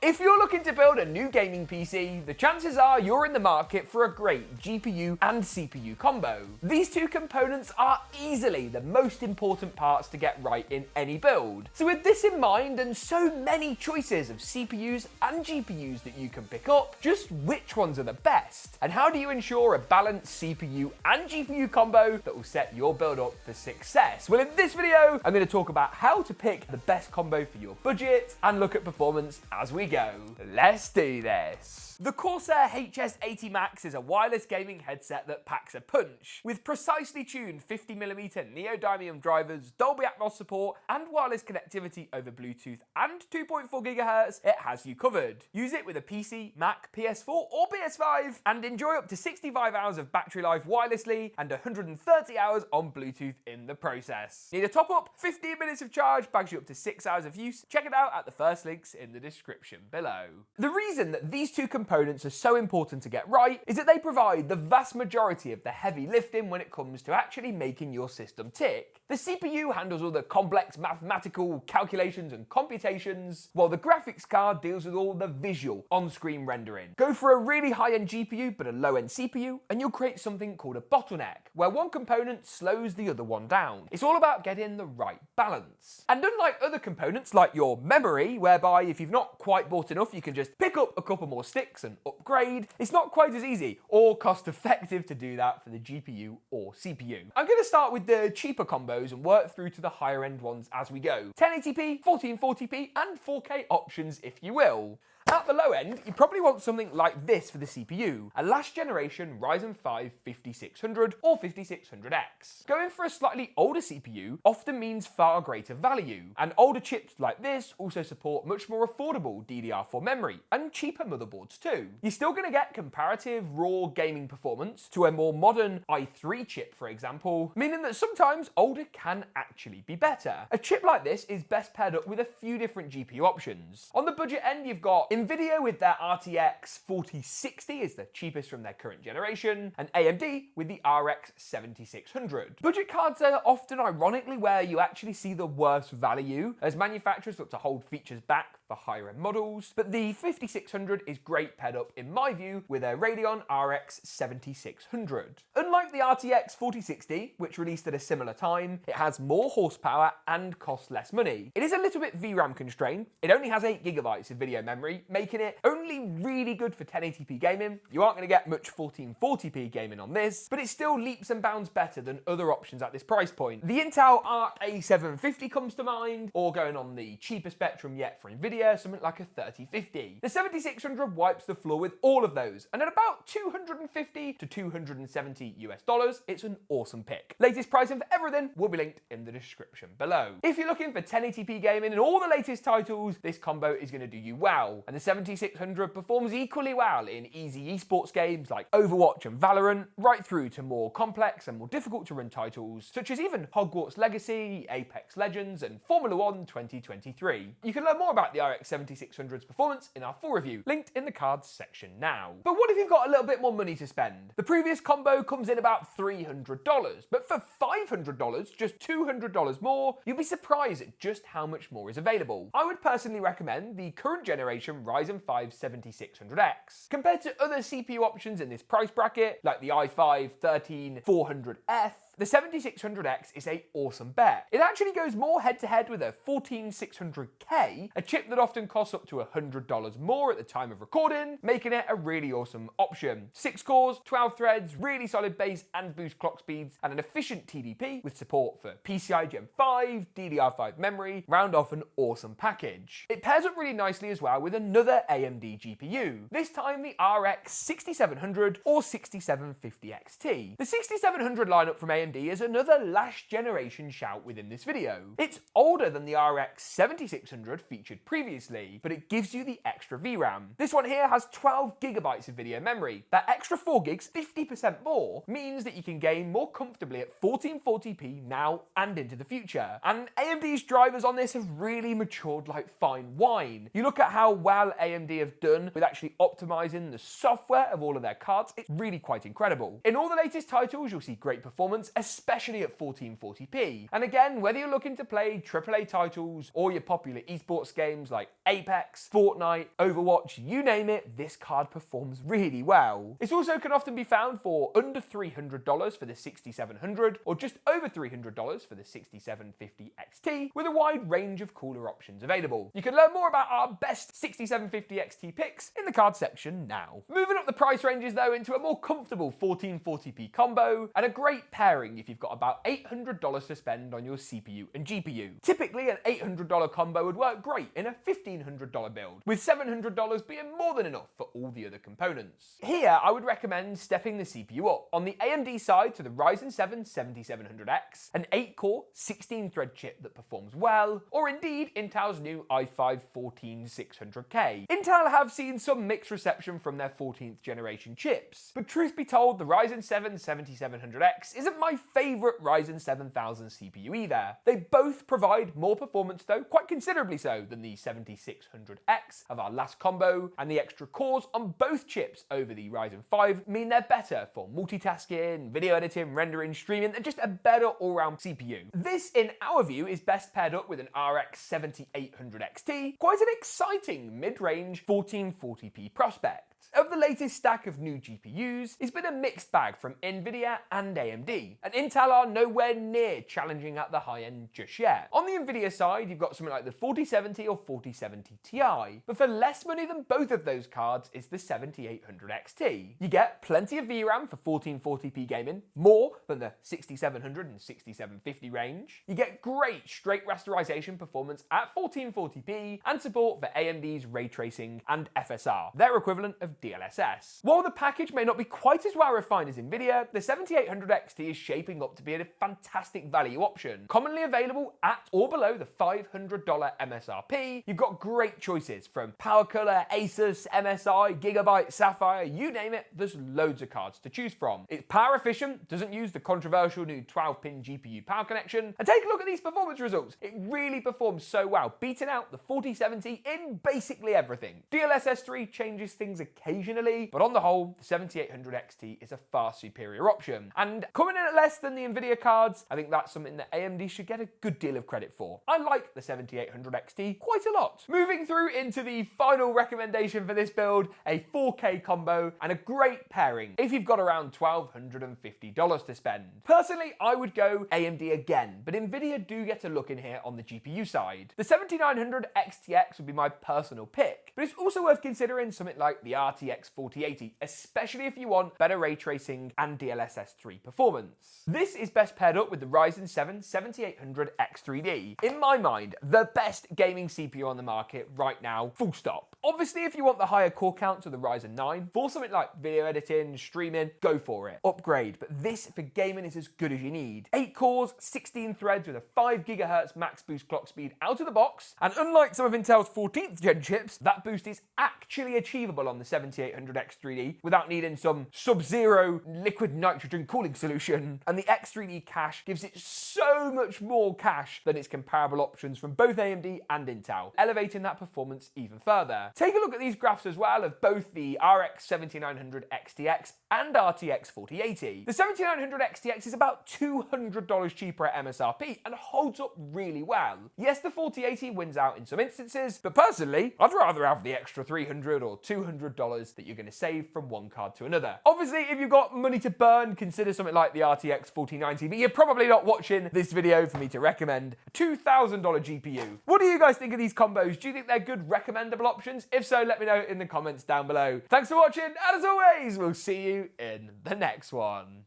If you're looking to build a new gaming PC, the chances are you're in the market for a great GPU and CPU combo. These two components are easily the most important parts to get right in any build. So with this in mind and so many choices of CPUs and GPUs that you can pick up, just which ones are the best? And how do you ensure a balanced CPU and GPU combo that will set your build up for success? Well, in this video, I'm going to talk about how to pick the best combo for your budget and look at performance as we go. Let's do this. The Corsair HS80 Max is a wireless gaming headset that packs a punch. With precisely tuned 50mm neodymium drivers, Dolby Atmos support, and wireless connectivity over Bluetooth and 2.4 GHz, it has you covered. Use it with a PC, Mac, PS4 or PS5 and enjoy up to 65 hours of battery life wirelessly and 130 hours on Bluetooth in the process. Need a top up? 15 minutes of charge bags you up to 6 hours of use. Check it out at the first links in the description below. The reason that these two components are so important to get right is that they provide the vast majority of the heavy lifting when it comes to actually making your system tick. The CPU handles all the complex mathematical calculations and computations, while the graphics card deals with all the visual on-screen rendering. Go for a really high-end GPU but a low-end CPU and you'll create something called a bottleneck, where one component slows the other one down. It's all about getting the right balance. And unlike other components like your memory, whereby if you've not quite bought enough you can just pick up a couple more sticks and upgrade, it's not quite as easy or cost effective to do that for the GPU or CPU. I'm going to start with the cheaper combos and work through to the higher end ones as we go. 1080p, 1440p and 4K options if you will. At the low end, you probably want something like this for the CPU, a last generation Ryzen 5 5600 or 5600X. Going for a slightly older CPU often means far greater value, and older chips like this also support much more affordable DDR4 memory and cheaper motherboards too. You're still going to get comparative raw gaming performance to a more modern i3 chip, for example, meaning that sometimes older can actually be better. A chip like this is best paired up with a few different GPU options. On the budget end, you've got Nvidia with their RTX 4060 is the cheapest from their current generation, and AMD with the RX 7600. Budget cards are often ironically where you actually see the worst value, as manufacturers look to hold features back for higher end models, but the 5600 is great paired up in my view with a Radeon RX 7600. Unlike the RTX 4060, which released at a similar time, it has more horsepower and costs less money. It is a little bit VRAM constrained. It only has 8GB of video memory, making it only really good for 1080p gaming. You aren't going to get much 1440p gaming on this, but it still leaps and bounds better than other options at this price point. The Intel Arc A750 comes to mind, or going on the cheaper spectrum yet for Nvidia, something like a 3050. The 7600 wipes the floor with all of those, and at about $250 to $270 US, it's an awesome pick. Latest pricing for everything will be linked in the description below. If you're looking for 1080p gaming and all the latest titles, this combo is going to do you well, and the 7600 performs equally well in easy esports games like Overwatch and Valorant, right through to more complex and more difficult to run titles such as even Hogwarts Legacy, Apex Legends and Formula 1 2023. You can learn more about the RX 7600's performance in our full review, linked in the cards section now. But what if you've got a little bit more money to spend? The previous combo comes in about $300, but for $500, just $200 more, you'll be surprised at just how much more is available. I would personally recommend the current generation Ryzen 5 7600X. Compared to other CPU options in this price bracket, like the i5 13400F, the 7600X is an awesome bet. It actually goes more head-to-head with a 14600K, a chip that often costs up to $100 more at the time of recording, making it a really awesome option. 6 cores, 12 threads, really solid base and boost clock speeds, and an efficient TDP with support for PCI Gen 5, DDR5 memory, round off an awesome package. It pairs up really nicely as well with another AMD GPU, this time the RX 6700 or 6750 XT. The 6700 lineup from AMD is another last generation shout within this video. It's older than the RX 7600 featured previously, but it gives you the extra VRAM. This one here has 12GB of video memory. That extra 4GB, 50% more, means that you can game more comfortably at 1440p now and into the future. And AMD's drivers on this have really matured like fine wine. You look at how well AMD have done with actually optimizing the software of all of their cards, it's really quite incredible. In all the latest titles, you'll see great performance, especially at 1440p. And again, whether you're looking to play AAA titles or your popular esports games like Apex, Fortnite, Overwatch, you name it, this card performs really well. It also can often be found for under $300 for the 6700 or just over $300 for the 6750 XT, with a wide range of cooler options available. You can learn more about our best 6750 XT picks in the card section now. Moving up the price ranges though into a more comfortable 1440p combo and a great pairing if you've got about $800 to spend on your CPU and GPU. Typically an $800 combo would work great in a $1,500 build, with $700 being more than enough for all the other components. Here I would recommend stepping the CPU up. On the AMD side to the Ryzen 7 7700X, an 8-core 16-thread chip that performs well, or indeed Intel's new i5 14600K. Intel have seen some mixed reception from their 14th generation chips, but truth be told, the Ryzen 7 7700X isn't my favourite Ryzen 7000 CPU either. They both provide more performance though, quite considerably so, than the 7600X of our last combo, and the extra cores on both chips over the Ryzen 5 mean they're better for multitasking, video editing, rendering, streaming, and just a better all-round CPU. This, in our view, is best paired up with an RX 7800 XT, quite an exciting mid-range 1440p prospect. Of the latest stack of new GPUs, it's been a mixed bag from Nvidia and AMD, and Intel are nowhere near challenging at the high end just yet. On the Nvidia side, you've got something like the 4070 or 4070 Ti, but for less money than both of those cards is the 7800 XT. You get plenty of VRAM for 1440p gaming, more than the 6700 and 6750 range. You get great straight rasterization performance at 1440p and support for AMD's ray tracing and FSR, their equivalent of DLSS. While the package may not be quite as well refined as Nvidia, the 7800 XT is shaping up to be a fantastic value option. Commonly available at or below the $500 MSRP, you've got great choices from PowerColor, Asus, MSI, GeekaWhat, Sapphire, you name it, there's loads of cards to choose from. It's power efficient, doesn't use the controversial new 12-pin GPU power connection, and take a look at these performance results. It really performs so well, beating out the 4070 in basically everything. DLSS 3 changes things occasionally, but on the whole, the 7800 XT is a far superior option. And coming in at less than the Nvidia cards, I think that's something that AMD should get a good deal of credit for. I like the 7800 XT quite a lot. Moving through into the final recommendation for this build, a 4K combo and a great pairing if you've got around $1,250 to spend. Personally, I would go AMD again, but Nvidia do get a look in here on the GPU side. The 7900 XTX would be my personal pick, but it's also worth considering something like the RTX 4080, especially if you want better ray tracing and DLSS 3 performance. This is best paired up with the Ryzen 7 7800 X3D. In my mind, the best gaming CPU on the market right now, full stop. Obviously, if you want the higher core counts of the Ryzen 9, for something like video editing, streaming, go for it. Upgrade, but this for gaming is as good as you need. 8 cores, 16 threads with a 5 GHz max boost clock speed out of the box, and unlike some of Intel's 14th gen chips, that boost is actually achievable on the 7800 X3D without needing some sub-zero liquid nitrogen cooling solution, and the X3D cache gives it so much more cache than its comparable options from both AMD and Intel, elevating that performance even further. Take a look at these graphs as well of both the RX 7900 XTX and RTX 4080. The 7900 XTX is about $200 cheaper at MSRP and holds up really well. Yes, the 4080 wins out in some instances, but personally, I'd rather have the extra $300 or $200 that you're going to save from one card to another. Obviously, if you've got money to burn, consider something like the RTX 4090, but you're probably not watching this video for me to recommend a $2,000 GPU. What do you guys think of these combos? Do you think they're good recommendable options? If so, let me know in the comments down below. Thanks for watching, and as always, we'll see you in the next one.